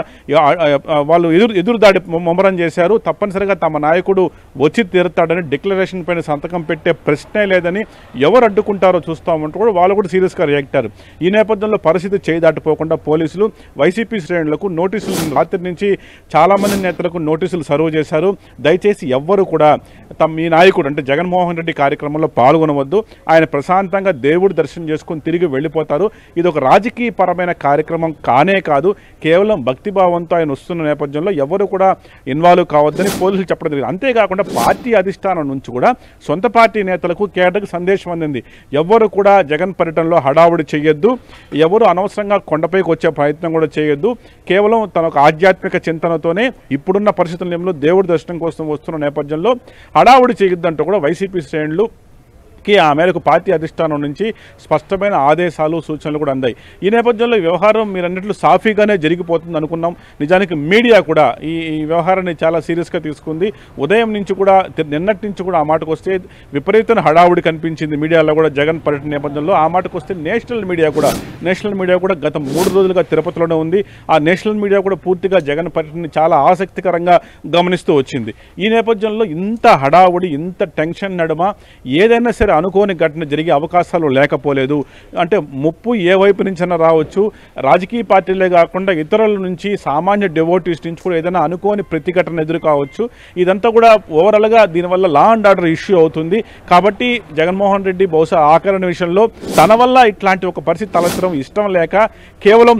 వాళ్ళు ఎదురుదాడి ముమ్మరం చేశారు. తప్పనిసరిగా తమ నాయకుడు వచ్చి తీరుతాడని డిక్లరేషన్ పైన సంతకం పెట్టే ప్రశ్నే లేదని ఎవరు అడ్డుకుంటారో చూస్తామంటూ కూడా వాళ్ళు కూడా సీరియస్గా రియాక్ట్ అయ్యారు. ఈ నేపథ్యంలో పరిస్థితి చేయి దాటిపోకుండా పోలీసులు వైసీపీ శ్రేణులకు నోటీసులు రాత్రి నుంచి చాలామంది నేతలకు నోటీసులు సర్వ్ చేశారు. దయచేసి ఎవ్వరు కూడా మీ నాయకుడు అంటే జగన్మోహన్ రెడ్డి కార్యక్రమంలో పాల్గొనవద్దు, ఆయన ప్రశాంతంగా దేవుడి దర్శనం చేసుకుని తిరిగి వెళ్ళిపోతారు. ఇది ఒక రాజకీయ పరమైన కార్యక్రమం కానే కాదు. కేవలం భక్తిభావంతో ఆయన వస్తున్న నేపథ్యంలో ఎవరు కూడా ఇన్వాల్వ్ కావద్దని పోలీసులు చెప్పడం జరిగింది. అంతేకాకుండా పార్టీ అధిష్టానం నుంచి కూడా సొంత పార్టీ నేతలకు కేటకు సందేశం అందింది. ఎవరు కూడా జగన్ పర్యటనలో హడావుడి చేయొద్దు, ఎవరు అనవసరంగా కొండపైకి వచ్చే ప్రయత్నం కూడా చేయొద్దు, కేవలం తన ఒక ఆధ్యాత్మిక చింతనతోనే ఇప్పుడున్న పరిస్థితుల్లో దేవుడి దర్శనం కోసం వస్తున్న నేపథ్యంలో హడావుడి చేయొద్దంటూ కూడా వైసీపీ శ్రేణులు ఆ మేరకు పార్టీ అధిష్టానం నుంచి స్పష్టమైన ఆదేశాలు సూచనలు కూడా అందాయి. ఈ నేపథ్యంలో ఈ వ్యవహారం మీరు అన్నట్లు సాఫీగానే జరిగిపోతుంది అనుకున్నాం. నిజానికి మీడియా కూడా ఈ వ్యవహారాన్ని చాలా సీరియస్గా తీసుకుంది. ఉదయం నుంచి కూడా నిన్నటి నుంచి కూడా ఆ మాటకు వస్తే విపరీతమైన హడావుడి కనిపించింది మీడియాలో కూడా జగన్ పర్యటన నేపథ్యంలో. ఆ మాటకు వస్తే నేషనల్ మీడియా కూడా గత 3 రోజులుగా తిరుపతిలోనే ఉంది. ఆ నేషనల్ మీడియా కూడా పూర్తిగా జగన్ పర్యటనని చాలా ఆసక్తికరంగా గమనిస్తూ వచ్చింది. ఈ నేపథ్యంలో ఇంత హడావుడి, ఇంత టెన్షన్ నడుమ ఏదైనా సరే అనుకోని ఘటన జరిగే అవకాశాలు లేకపోలేదు. అంటే ముప్పు ఏ వైపు నుంచైనా రావచ్చు. రాజకీయ పార్టీలే కాకుండా ఇతరుల నుంచి, సామాన్య డెవోటీస్ నుంచి కూడా ఏదైనా అనుకోని ప్రతిఘటన ఎదురు కావచ్చు. ఇదంతా కూడా ఓవరాల్గా దీనివల్ల లా అండ్ ఆర్డర్ ఇష్యూ అవుతుంది. కాబట్టి జగన్మోహన్ రెడ్డి బహుశా ఆకరణ విషయంలో తన వల్ల ఇట్లాంటి ఒక పరిస్థితి తలెత్తడం ఇష్టం లేక కేవలం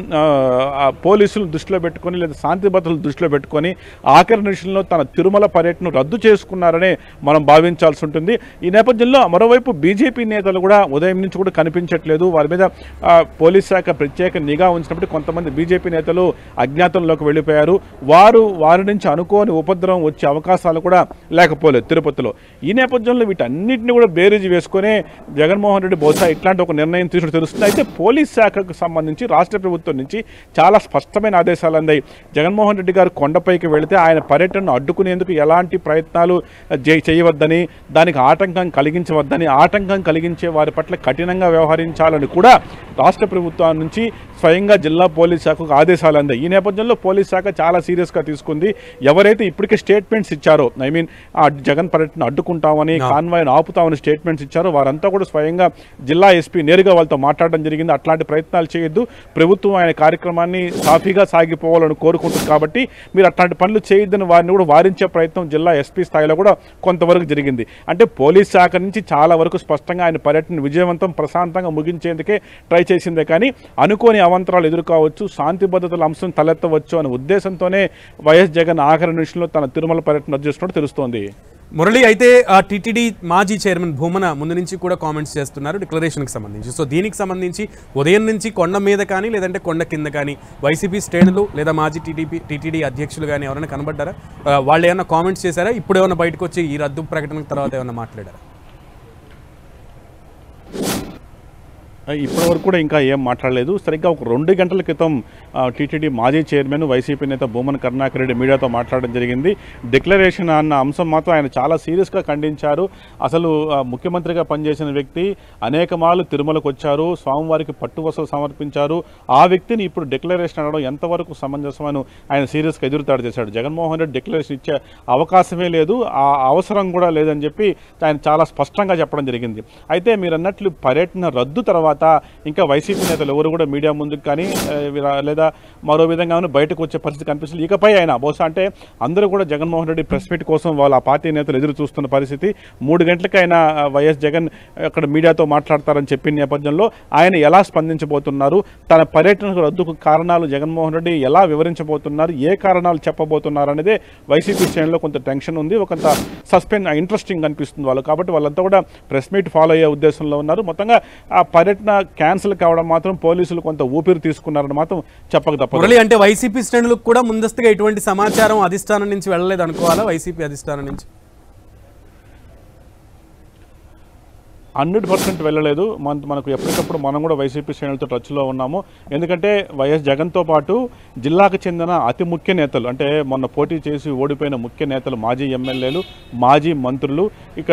పోలీసులను దృష్టిలో పెట్టుకొని లేదా శాంతి భద్రతలు దృష్టిలో పెట్టుకొని ఆకరణ విషయంలో తన తిరుమల పర్యటన రద్దు చేసుకున్నారనే మనం భావించాల్సి ఉంటుంది. ఈ నేపథ్యంలో మరోవైపు బీజేపీ నేతలు కూడా ఉదయం నుంచి కూడా కనిపించట్లేదు. వారి మీద పోలీస్ శాఖ ప్రత్యేక నిఘా ఉంచినప్పుడు కొంతమంది బీజేపీ నేతలు అజ్ఞాతంలోకి వెళ్ళిపోయారు. వారి నుంచి అనుకోని ఉపద్రవం వచ్చే అవకాశాలు కూడా లేకపోలేదు తిరుపతిలో. ఈ నేపథ్యంలో వీటన్నిటిని కూడా బేరీజు వేసుకునే జగన్మోహన్ రెడ్డి బహుశా ఇట్లాంటి ఒక నిర్ణయం తీసుకుని తెలుస్తుంది. అయితే పోలీస్ శాఖకు సంబంధించి రాష్ట్ర ప్రభుత్వం నుంచి చాలా స్పష్టమైన ఆదేశాలు అందాయి. జగన్మోహన్ రెడ్డి గారు కొండపైకి వెళితే ఆయన పర్యటనను అడ్డుకునేందుకు ఎలాంటి ప్రయత్నాలు చేయవద్దని, దానికి ఆటంకం కలిగించవద్దని, ఆటంకం కలిగించే వారి పట్ల కఠినంగా వ్యవహరించాలని కూడా రాష్ట్ర ప్రభుత్వం నుంచి స్వయంగా జిల్లా పోలీస్ శాఖకు ఆదేశాలు అందాయి. ఈ నేపథ్యంలో పోలీస్ శాఖ చాలా సీరియస్గా తీసుకుంది. ఎవరైతే ఇప్పటికే స్టేట్మెంట్స్ ఇచ్చారో, ఆ జగన్ పర్యటన అడ్డుకుంటామని, కాన్వాయ్ను ఆపుతామని స్టేట్మెంట్స్ ఇచ్చారో వారంతా కూడా స్వయంగా జిల్లా ఎస్పీ నేరుగా వాళ్ళతో మాట్లాడడం జరిగింది. అట్లాంటి ప్రయత్నాలు చేయొద్దు, ప్రభుత్వం ఆయన కార్యక్రమాన్ని సాఫీగా సాగిపోవాలని కోరుకుంటుంది కాబట్టి మీరు అట్లాంటి పనులు చేయొద్దని వారిని కూడా వారించే ప్రయత్నం జిల్లా ఎస్పీ స్థాయిలో కూడా కొంతవరకు జరిగింది. అంటే పోలీస్ శాఖ నుంచి చాలా వరకు స్పష్టంగా ఆయన పర్యటన విజయవంతం, ప్రశాంతంగా ముగించేందుకే ట్రై చేసిందే కానీ అనుకోని అవాంతరాలు ఎదుర్కోవచ్చు, శాంతి భద్రతల అంశం తలెత్తవచ్చు అనే ఉద్దేశంతోనే వైఎస్ జగన్ ఆఖరి నిమిషంలో తన తిరుమల పర్యటన రద్దు చేస్తున్నట్టు తెలుస్తోంది. మురళి, అయితే ఆ టీటీడీ మాజీ చైర్మన్ భూమన ముందు నుంచి కూడా కామెంట్స్ చేస్తున్నారు డిక్లరేషన్కి సంబంధించి. సో దీనికి సంబంధించి ఉదయం నుంచి కొండ మీద కానీ లేదంటే కొండ కింద కానీ వైసీపీ శ్రేణులు లేదా మాజీ టీటీడీ అధ్యక్షులు కానీ ఎవరైనా కనబడ్డారా? వాళ్ళు ఏమైనా కామెంట్స్ చేశారా? ఇప్పుడు ఏమైనా బయటకు వచ్చి ఈ రద్దు ప్రకటన తర్వాత ఏమైనా మాట్లాడారా? ఇప్పటివరకు కూడా ఇంకా ఏం మాట్లాడలేదు. సరిగ్గా ఒక 2 గంటల క్రితం టీటీడీ మాజీ చైర్మన్ వైసీపీ నేత భూమన కరుణాకర్ రెడ్డి మీడియాతో మాట్లాడడం జరిగింది. డిక్లరేషన్ అన్న అంశం మాత్రం ఆయన చాలా సీరియస్గా ఖండించారు. అసలు ముఖ్యమంత్రిగా పనిచేసిన వ్యక్తి అనేక మార్లు తిరుమలకు వచ్చారు, స్వామివారికి పట్టు వసలు సమర్పించారు. ఆ వ్యక్తిని ఇప్పుడు డిక్లరేషన్ అనడం ఎంతవరకు సమంజసమని ఆయన సీరియస్గా ఎదురుతాడు చేశాడు. జగన్మోహన్ రెడ్డి డిక్లరేషన్ ఇచ్చే అవకాశమే లేదు, ఆ అవసరం కూడా లేదని చెప్పి ఆయన చాలా స్పష్టంగా చెప్పడం జరిగింది. అయితే మీరు అన్నట్లు పర్యటన రద్దు తర్వాత ఇంకా వైసీపీ నేతలు ఎవరు కూడా మీడియా ముందుకు కానీ లేదా మరో విధంగా బయటకు వచ్చే పరిస్థితి కనిపిస్తుంది. ఇకపై ఆయన బహుశా అంటే అందరూ కూడా జగన్మోహన్ రెడ్డి ప్రెస్ మీట్ కోసం వాళ్ళ పార్టీ నేతలు ఎదురు చూస్తున్న పరిస్థితి. 3 గంటలకు ఆయన వైఎస్ జగన్ అక్కడ మీడియాతో మాట్లాడతారని చెప్పిన నేపథ్యంలో ఆయన ఎలా స్పందించబోతున్నారు, తన పర్యటనకు రద్దుకు కారణాలు జగన్మోహన్ రెడ్డి ఎలా వివరించబోతున్నారు, ఏ కారణాలు చెప్పబోతున్నారు అనేదే వైసీపీ శ్రేణిలో కొంత టెన్షన్ ఉంది, కొంత ఇంట్రెస్టింగ్ అనిపిస్తుంది వాళ్ళు. కాబట్టి వాళ్ళంతా కూడా ప్రెస్ మీట్ ఫాలో అయ్యే ఉద్దేశంలో ఉన్నారు. మొత్తంగా ఆ పర్యటన క్యాన్సిల్ కావడం మాత్రం పోలీసులు కొంత ఊపిరి తీసుకున్నారని మాత్రం చెప్పక తప్పదు. అంటే వైసీపీ శ్రేణులకు కూడా ముందస్తుగా ఎటువంటి సమాచారం అధిష్టానం నుంచి వెళ్ళలేదు అనుకోవాలా? వైసీపీ అధిష్టానం నుంచి 100% వెళ్ళలేదు. మనకు ఎప్పటికప్పుడు మనం కూడా వైసీపీ శ్రేణులతో టచ్లో ఉన్నాము. ఎందుకంటే వైఎస్ జగన్తో పాటు జిల్లాకు చెందిన అతి ముఖ్య నేతలు, అంటే మొన్న పోటీ చేసి ఓడిపోయిన ముఖ్య నేతలు, మాజీ ఎమ్మెల్యేలు, మాజీ మంత్రులు, ఇక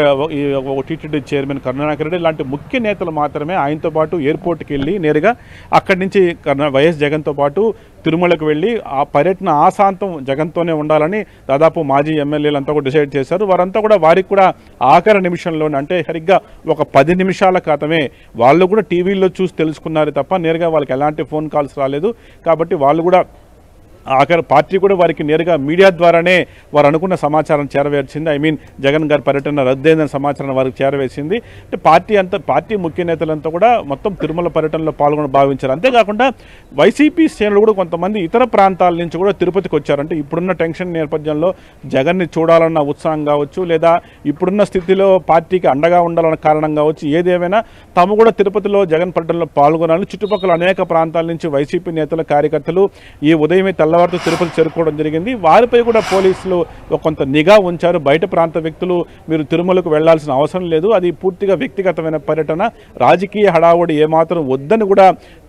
టీటీడీ చైర్మన్ కరుణాకర్ రెడ్డి లాంటి ముఖ్య నేతలు మాత్రమే ఆయనతో పాటు ఎయిర్పోర్ట్కి వెళ్ళి నేరుగా అక్కడి నుంచి వైఎస్ జగన్తో పాటు తిరుమలకు వెళ్ళి ఆ పర్యటన ఆశాంతం జగన్తోనే ఉండాలని దాదాపు మాజీ ఎమ్మెల్యేలంతా కూడా డిసైడ్ చేశారు. వారంతా కూడా వారికి కూడా ఆఖరి నిమిషంలోనే, అంటే సరిగ్గా ఒక 10 నిమిషాల క్రితమే వాళ్ళు కూడా టీవీలో చూసి తెలుసుకున్నారు తప్ప నేరుగా వాళ్ళకి ఎలాంటి ఫోన్ కాల్స్ రాలేదు. కాబట్టి వాళ్ళు కూడా ఆఖరి పార్టీ కూడా వారికి నేరుగా మీడియా ద్వారానే వారు అనుకున్న సమాచారం చేరవేసింది. జగన్ గారి పర్యటన రద్దయిందన్న సమాచారం వారికి చేరవేసింది. అంటే పార్టీ ముఖ్య నేతలంతా కూడా మొత్తం తిరుమల పర్యటనలో పాల్గొని భావించారు. అంతేకాకుండా వైసీపీ శ్రేణులు కూడా కొంతమంది ఇతర ప్రాంతాల నుంచి కూడా తిరుపతికి వచ్చారు. అంటే ఇప్పుడున్న టెన్షన్ నేపథ్యంలో జగన్ని చూడాలన్న ఉత్సాహం కావచ్చు, లేదా ఇప్పుడున్న స్థితిలో పార్టీకి అండగా ఉండాలన్న కారణం కావచ్చు, ఏదేమైనా తాము కూడా తిరుపతిలో జగన్ పర్యటనలో పాల్గొనాలని చుట్టుపక్కల అనేక ప్రాంతాల నుంచి వైసీపీ నేతల కార్యకర్తలు ఈ ఉదయమే తెల్లవారుతో తిరుపతి చేరుకోవడం జరిగింది. వారిపై కూడా పోలీసులు కొంత నిఘా ఉంచారు. బయట ప్రాంత వ్యక్తులు మీరు తిరుమలకు వెళ్లాల్సిన అవసరం లేదు, అది పూర్తిగా వ్యక్తిగతమైన పర్యటన, రాజకీయ హడావుడి ఏమాత్రం వద్దని కూడా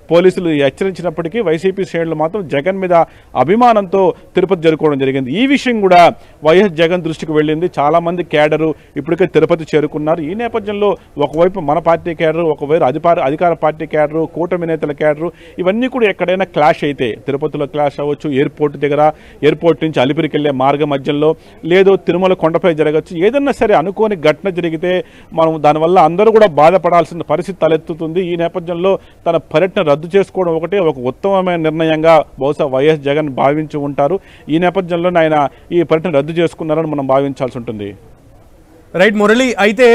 పోలీసులు హెచ్చరించినప్పటికీ వైసీపీ శ్రేణులు మాత్రం జగన్ మీద అభిమానంతో తిరుపతి జరుపుకోవడం జరిగింది. ఈ విషయం కూడా వైఎస్ జగన్ దృష్టికి వెళ్ళింది. చాలామంది క్యాడరు ఇప్పటికే తిరుపతి చేరుకున్నారు. ఈ నేపథ్యంలో ఒకవైపు మన పార్టీ క్యాడరు, ఒకవైపు అధికార పార్టీ క్యాడరు, కూటమి నేతల క్యాడరు, ఇవన్నీ కూడా ఎక్కడైనా క్లాష్ అయితే తిరుపతిలో క్లాష్ అవ్వచ్చు, ఎయిర్పోర్ట్ దగ్గర, ఎయిర్పోర్ట్ నుంచి అలిపిరికి వెళ్ళే మార్గ మధ్యంలో, లేదో తిరుమల కొండపై జరగచ్చు. ఏదన్నా సరే అనుకోని ఘటన జరిగితే మనం దానివల్ల అందరూ కూడా బాధపడాల్సిన పరిస్థితి తలెత్తుతుంది. ఈ నేపథ్యంలో తన పర్యటన రద్దు చేసుకోవడం ఒకటే ఒక ఉత్తమమైన నిర్ణయంగా బహుశా వైఎస్ జగన్ భావించి ఉంటారు. ఈ నేపథ్యంలో ఆయన ఈ పర్యటన రద్దు చేసుకున్నారని మనం భావించాల్సి ఉంటుంది. రైట్ మురళి, అయితే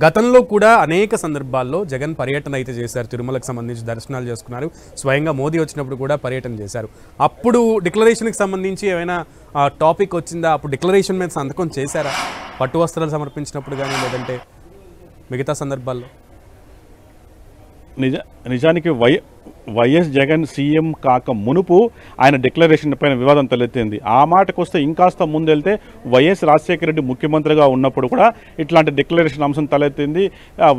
గతంలో కూడా అనేక సందర్భాల్లో జగన్ పర్యటన అయితే చేశారు. తిరుమలకు సంబంధించి దర్శనాలు చేసుకున్నారు. స్వయంగా మోదీ వచ్చినప్పుడు కూడా పర్యటన చేశారు. అప్పుడు డిక్లరేషన్కి సంబంధించి ఏమైనా టాపిక్ వచ్చిందా? అప్పుడు డిక్లరేషన్ మీద సంతకం చేశారా? పట్టు వస్త్రాలు సమర్పించినప్పుడు కానీ, లేదంటే మిగతా సందర్భాల్లో? నిజానికి వైఎస్ జగన్ సీఎం కాక మునుపు ఆయన డిక్లరేషన్ పైన వివాదం తలెత్తింది. ఆ మాటకు వస్తే ఇంకాస్త ముందెళ్తే వైఎస్ రాజశేఖర రెడ్డి ముఖ్యమంత్రిగా ఉన్నప్పుడు కూడా ఇట్లాంటి డిక్లరేషన్ అంశం తలెత్తింది.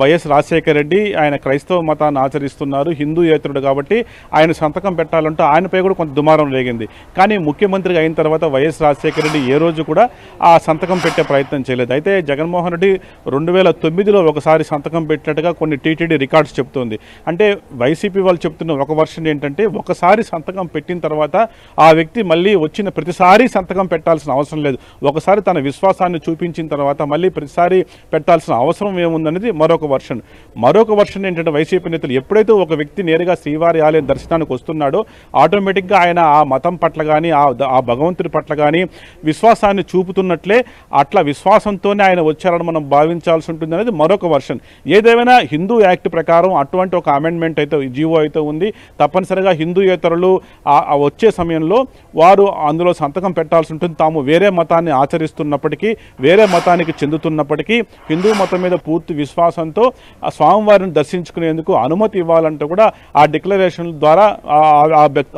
వైఎస్ రాజశేఖర రెడ్డి ఆయన క్రైస్తవ మతాన్ని ఆచరిస్తున్నారు, హిందూయేతరుడు కాబట్టి ఆయన సంతకం పెట్టాలంటే ఆయనపై కూడా కొంత దుమారం రేగింది. కానీ ముఖ్యమంత్రిగా అయిన తర్వాత వైఎస్ రాజశేఖర రెడ్డి ఏ రోజు కూడా ఆ సంతకం పెట్టే ప్రయత్నం చేయలేదు. అయితే జగన్మోహన్ రెడ్డి 2009లో ఒకసారి సంతకం పెట్టినట్టుగా కొన్ని టీటీడీ రికార్డ్స్ చెప్తుంది. అంటే వైసీపీ వాళ్ళు చెప్తున్న ఒక వర్షన్ ఏంటంటే, ఒకసారి సంతకం పెట్టిన తర్వాత ఆ వ్యక్తి మళ్ళీ వచ్చిన ప్రతిసారి సంతకం పెట్టాల్సిన అవసరం లేదు, ఒకసారి తన విశ్వాసాన్ని చూపించిన తర్వాత మళ్ళీ ప్రతిసారి పెట్టాల్సిన అవసరం ఏముందనేది మరొక వర్షన్ ఏంటంటే, వైసీపీ నేతలు ఎప్పుడైతే ఒక వ్యక్తి నేరుగా శ్రీవారి ఆలయం దర్శనానికి వస్తున్నాడో ఆటోమేటిక్గా ఆయన ఆ మతం పట్ల కానీ ఆ భగవంతుడి పట్ల కానీ విశ్వాసాన్ని చూపుతున్నట్లే, అట్లా విశ్వాసంతోనే ఆయన వచ్చారని మనం భావించాల్సి ఉంటుంది అనేది మరొక వర్షన్. ఏదేమైనా హిందూ యాక్ట్ ప్రకారం అటువంటి ఒక అమెండ్మెంట్ అయితే జీవో అయితే ఉంది. తప్పనిసరిగా హిందూయేతరులు వచ్చే సమయంలో వారు అందులో సంతకం పెట్టాల్సి ఉంటుంది. తాము వేరే మతాన్ని ఆచరిస్తున్నప్పటికీ, వేరే మతానికి చెందుతున్నప్పటికీ హిందూ మతం మీద పూర్తి విశ్వాసంతో ఆ స్వామివారిని దర్శించుకునేందుకు అనుమతి ఇవ్వాలంటూ కూడా ఆ డిక్లరేషన్ ద్వారా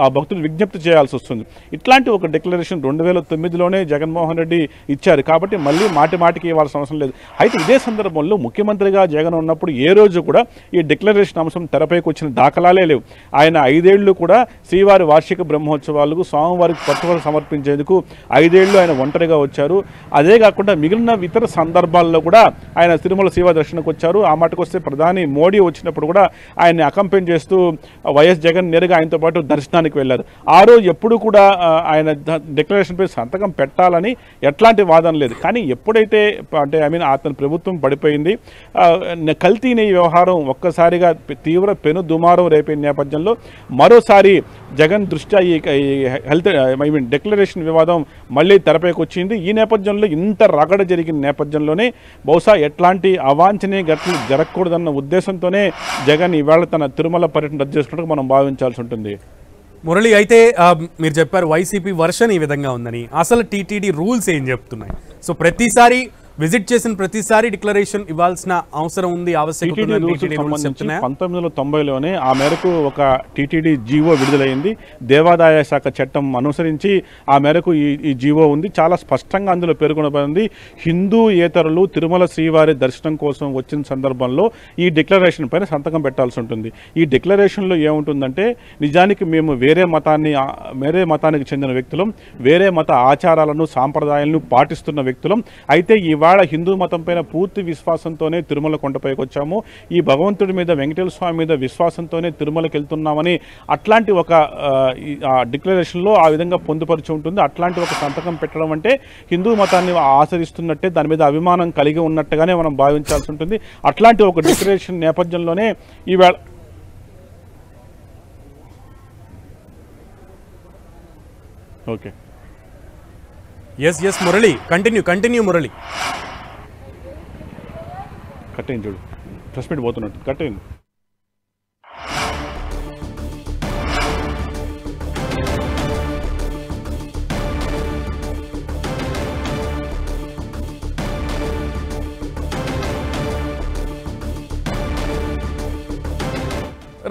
ఆ భక్తులు విజ్ఞప్తి చేయాల్సి వస్తుంది. ఇట్లాంటి ఒక డిక్లరేషన్ 2009లోనే జగన్మోహన్ రెడ్డి ఇచ్చారు. కాబట్టి మళ్ళీ మాటికి ఇవ్వాల్సిన అవసరం లేదు. అయితే ఇదే సందర్భంలో ముఖ్యమంత్రిగా జగన్ ఉన్నప్పుడు ఏ రోజు కూడా ఈ డిక్లరేషన్ అంశం తెరపైకి వచ్చిన దాఖలాలే లేవు. ఆయన 5 ఏళ్లు కూడా శ్రీవారి వార్షిక బ్రహ్మోత్సవాలకు స్వామివారికి పట్టుబడులు సమర్పించేందుకు 5 ఏళ్లు ఆయన ఒంటరిగా వచ్చారు. అదే కాకుండా మిగిలిన ఇతర సందర్భాల్లో కూడా ఆయన తిరుమల శ్రీవారి దర్శనకు వచ్చారు. ఆ మాటకు వస్తే ప్రధాని మోడీ వచ్చినప్పుడు కూడా ఆయన్ని అకంపెనీ చేస్తూ వైఎస్ జగన్ నేరుగా ఆయనతో పాటు దర్శనానికి వెళ్ళారు. ఆ రోజు ఎప్పుడు కూడా ఆయన డిక్లరేషన్పై సంతకం పెట్టాలని ఎట్లాంటి వాదన లేదు. కానీ ఎప్పుడైతే అంటే అతని ప్రభుత్వం పడిపోయింది, కల్తీ నెయ్యి వ్యవహారం ఒక్కసారిగా తీవ్ర పెను దుమారం రేపే నేపథ్యంలో మరోసారి జగన్ దృష్ట్యా ఈ డిక్లరేషన్ వివాదం మళ్ళీ తెరపైకి వచ్చింది. ఈ నేపథ్యంలో ఇంత రగడ జరిగిన నేపథ్యంలోనే బహుశా ఎట్లాంటి అవాంఛనీయ ఘటనలు జరగకూడదన్న ఉద్దేశంతోనే జగన్ ఈవేళ తన తిరుమల పర్యటన రద్దు చేసుకున్నట్టు మనం భావించాల్సి ఉంటుంది. మురళి, అయితే మీరు చెప్పారు వైసీపీ వర్షన్ ఈ విధంగా ఉందని. అసలు టీటీడీ రూల్స్ ఏం చెప్తున్నాయి? సో ప్రతిసారి విజిట్ చేసిన ప్రతిసారి డిక్లరేషన్ ఇవ్వాల్సిన అవసరం ఉంది, ఆవశ్యకత ఉంది. 1990లోనే ఆ మేరకు ఒక టీటీడీ జీవో విడుదలైంది. దేవాదాయ శాఖ చట్టం అనుసరించి ఆ మేరకు ఈ జీవో ఉంది. చాలా స్పష్టంగా అందులో పేర్కొనబడింది, హిందూయేతరులు తిరుమల శ్రీవారి దర్శనం కోసం వచ్చిన సందర్భంలో ఈ డిక్లరేషన్ పైన సంతకం పెట్టాల్సి ఉంటుంది. ఈ డిక్లరేషన్లో ఏముంటుందంటే, నిజానికి మేము వేరే మతానికి చెందిన వ్యక్తులం, వేరే మత ఆచారాలను సాంప్రదాయాలను పాటిస్తున్న వ్యక్తులం, అయితే ఇవాళ హిందూ మతం పైన పూర్తి విశ్వాసంతోనే తిరుమల కొండపైకి వచ్చాము, ఈ భగవంతుడి మీద వెంకటేశ్వర స్వామి మీద విశ్వాసంతోనే తిరుమలకి వెళ్తున్నామని అట్లాంటి ఒక డిక్లరేషన్లో ఆ విధంగా పొందుపరిచి ఉంటుంది. అట్లాంటి ఒక సంతకం పెట్టడం అంటే హిందూ మతాన్ని ఆచరిస్తున్నట్టే, దాని మీద అభిమానం కలిగి ఉన్నట్టుగానే మనం భావించాల్సి ఉంటుంది. అట్లాంటి ఒక డిక్లరేషన్ నేపథ్యంలోనే ఈవేళ okay, yes Murali, continue Murali. కట్టేయండి చూడు, ప్రెస్ మీట్ పోతున్నట్టు కట్టేయండి.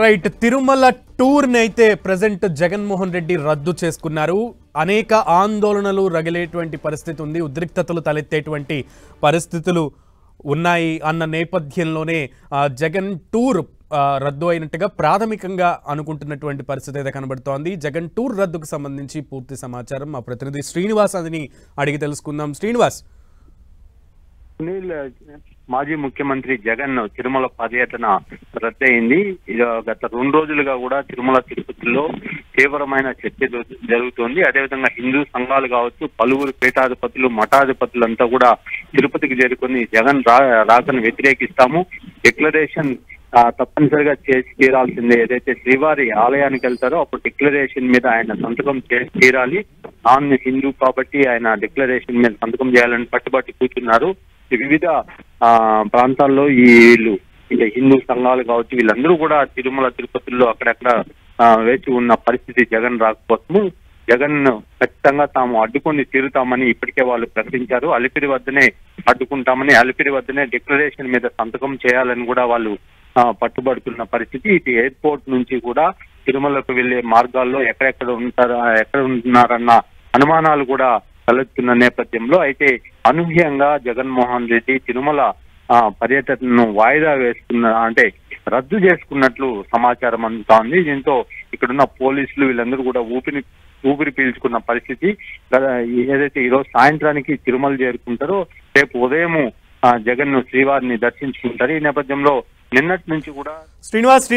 రైట్, తిరుమల టూర్ని అయితే ప్రజెంట్ జగన్మోహన్ రెడ్డి రద్దు చేసుకున్నారు. అనేక ఆందోళనలు రగిలేటువంటి పరిస్థితి ఉంది, ఉద్రిక్తతలు తలెత్తేటువంటి పరిస్థితులు ఉన్నాయి అన్న నేపథ్యంలోనే జగన్ టూర్ రద్దు అయినట్టుగా ప్రాథమికంగా అనుకుంటున్నటువంటి పరిస్థితి అయితే కనబడుతోంది. జగన్ టూర్ రద్దుకు సంబంధించి పూర్తి సమాచారం మా ప్రతినిధి శ్రీనివాస్ అదిని అడిగి తెలుసుకుందాం. శ్రీనివాస్. సునీల్, మాజీ ముఖ్యమంత్రి జగన్ తిరుమల పర్యటన రద్దయింది. గత 2 రోజులుగా కూడా తిరుమల తిరుపతిలో తీవ్రమైన చర్చ జరుగుతోంది. అదేవిధంగా హిందూ సంఘాలు కావచ్చు, పలువురు పీఠాధిపతులు, మఠాధిపతులంతా కూడా తిరుపతికి చేరుకొని జగన్ రాకను వ్యతిరేకిస్తాము, డిక్లరేషన్ తప్పనిసరిగా చేసి తీరాల్సిందే. ఏదైతే శ్రీవారి ఆలయానికి వెళ్తారో అప్పుడు డిక్లరేషన్ మీద ఆయన సంతకం చేసి తీరాలి, నాన్ హిందూ కాబట్టి ఆయన డిక్లరేషన్ మీద సంతకం చేయాలని పట్టుబట్టి కూర్చున్నారు. వివిధ ప్రాంతాల్లో వీళ్ళు ఇంకా హిందూ సంఘాలు కావచ్చు, వీళ్ళందరూ కూడా తిరుమల తిరుపతిలో అక్కడక్కడ వేచి ఉన్న పరిస్థితి జగన్ రాకపోవటము. జగన్ ఖచ్చితంగా తాము అడ్డుకొని తీరుతామని ఇప్పటికే వాళ్ళు ప్రకటించారు. అలిపిరి వద్దనే అడ్డుకుంటామని, అలిపిరి వద్దనే డిక్లరేషన్ మీద సంతకం చేయాలని కూడా వాళ్ళు పట్టుబడుతున్న పరిస్థితి. ఇటు ఎయిర్పోర్ట్ నుంచి కూడా తిరుమలకు వెళ్లే మార్గాల్లో ఎక్కడ ఉంటున్నారన్న అనుమానాలు కూడా తలెత్తున్న నేపథ్యంలో అయితే అనూహ్యంగా జగన్మోహన్ రెడ్డి తిరుమల పర్యటనను వాయిదా రద్దు చేసుకున్నట్లు సమాచారం అందుతా ఉంది. దీంతో ఇక్కడున్న పోలీసులు వీళ్ళందరూ కూడా ఊపిరి పీల్చుకున్న పరిస్థితి. ఏదైతే ఈరోజు సాయంత్రానికి తిరుమల చేరుకుంటారో రేపు ఉదయం జగన్ శ్రీవారిని దర్శించుకుంటారు. ఈ నేపథ్యంలో నిన్నటి నుంచి కూడా శ్రీనివాస్